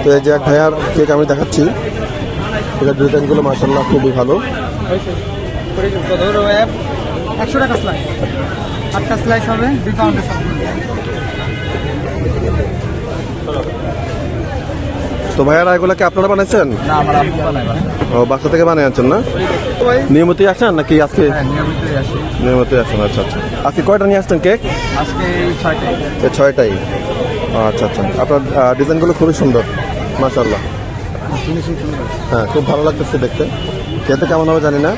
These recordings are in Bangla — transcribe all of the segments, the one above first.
তো এই যে এক ভাইয়ার কেক আমি দেখাচ্ছি, এটার ডিজাইনগুলো মাশাআল্লাহ খুবই ভালো। 100 টাকা স্লাইস, 8টা স্লাইস হবে 2 পাউন্ডের সব। তো ভাইয়ারা এগুলোকে আপনারা বানাইছেন? না, আমার আম্মু বানায়। ও, বাসা থেকে বানিয়ে আনছেন না? নিয়মিতই আসেন নাকি আজকে? হ্যাঁ, নিয়মিতই আসি। নিয়মিতই আসেন, আচ্ছা আচ্ছা। আজকে কয়টা নিয়ে আসছেন কেক? আজকে 6টায়। এই 6টাই। আচ্ছা আচ্ছা, আপনার ডিজাইনগুলো খুবই সুন্দর মাশাআল্লাহ। ফিনিশিং সুন্দর। হ্যাঁ, খুব ভালো লাগতেছে দেখতে। খেতে কেমন হবে জানি না,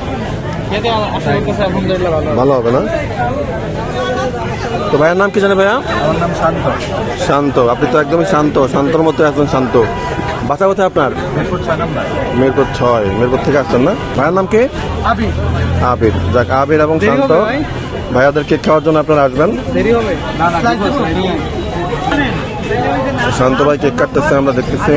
খেতে আশা করতেছি আলহামদুলিল্লাহ ভালো। ভালো হবে না? তো ভাইয়ের নাম কি জানে ভাইয়া? আমার নাম শান্ত। শান্ত, আপনি তো একদমই শান্ত, শান্তর মতো একজন শান্ত। বাসা কোথায় আপনার? মিরপুর 6 নম্বর। মিরপুর 6, মিরপুর থেকে আসছেন না? ভাইয়ের নাম কি? আবির। আবির। যাক, আবির এবং দেরি শান্ত হবে ভাই? ভাইয়াদের কেক খাওয়ার জন্য আপনারা আসবেন। দেরি হবে না? না, শান্ত ভাই কেক কাটতেছে, আমরা দেখতেছি।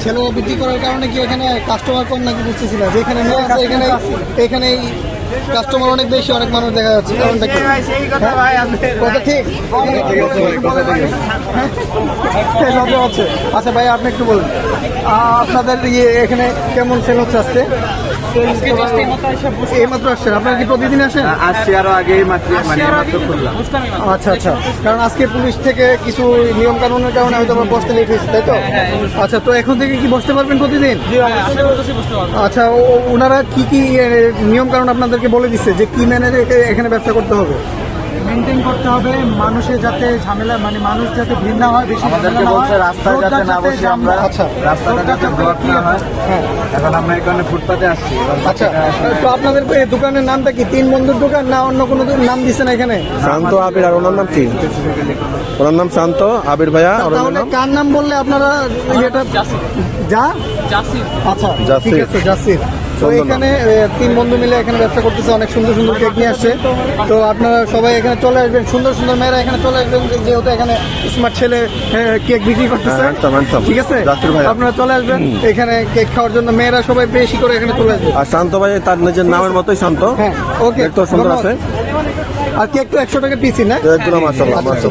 ছেলে বিক্রি করার কারণে কি এখানে কাস্টমার কম নাকি বুঝতেছি না, যেখানে মেয়ে আছে এখানে এখানে কাস্টমার অনেক বেশি, অনেক মানুষ দেখা যাচ্ছে, কারণটা কি? কথা ঠিক আছে। আচ্ছা ভাই, আপনি একটু বলুন আপনাদের এখানে কেমন সেল হচ্ছে আজকে? এইমাত্র আসছেন? আপনারা কি প্রতিদিন আসেন? আসছি, আরো আগেই মাত্র খুললাম। আচ্ছা আচ্ছা, কারণ আজকে পুলিশ থেকে কিছু নিয়ম কানুনের কারণে হয়তো আমরা বসতে লেট হয়েছি, তাই তো? আচ্ছা, তো এখন থেকে কি বসতে পারবেন প্রতিদিন? আচ্ছা, ওনারা কি কি নিয়ম কানুন আপনাদেরকে বলে দিচ্ছে যে কি মেনে এখানে ব্যবসা করতে হবে? মেনটেন করতে হবে, মানুষের যাতে ঝামেলা, মানে মানুষ যাতে ভিড় না হয়, বেশি আমাদেরকে বলছে রাস্তায় যাতে না বসে আমরা, আচ্ছা রাস্তাটা যাতে ব্লক না হয়। হ্যাঁ, এখন আমরা এখানে ফুটপাতে আসছি। আচ্ছা, তো আপনাদের এই দোকানের নামটা কি? 3 বন্ধুর দোকান না অন্য কোনো নাম দিচ্ছেন এখানে? শান্ত আবির। আর ওনার নাম কি? ওনার নাম শান্ত আবির ভাইয়া। আর ওনার তাহলে নাম কার নাম বললে আপনারা এটা আচ্ছা, ঠিক জাসির। আছে, জাসির। তো সুন্দর এখানে 3 বন্ধু মিলে এখানে ব্যবসা করতেছে, অনেক সুন্দর সুন্দর কেক নিয়ে আসছে। তো আপনারা সবাই এখানে চলে আসবেন, সুন্দর সুন্দর মেয়েরা এখানে চলে আসবেন, যেহেতু এখানে স্মার্ট ছেলে কেক বিক্রি করতেছে। হ্যাঁ, ঠিক আছে, জাসির ভাই। আপনারা চলে আসবেন এখানে কেক খাওয়ার জন্য, মেয়েরা সবাই বেশি করে এখানে চলে আসবে। আর শান্ত ভাই তার নিজের নামের মতোই শান্ত। হ্যাঁ, ওকে, দেখতেও সুন্দর আছে। আর কেক তো 100 টাকা পিসি না? একদম মাশাআল্লাহ।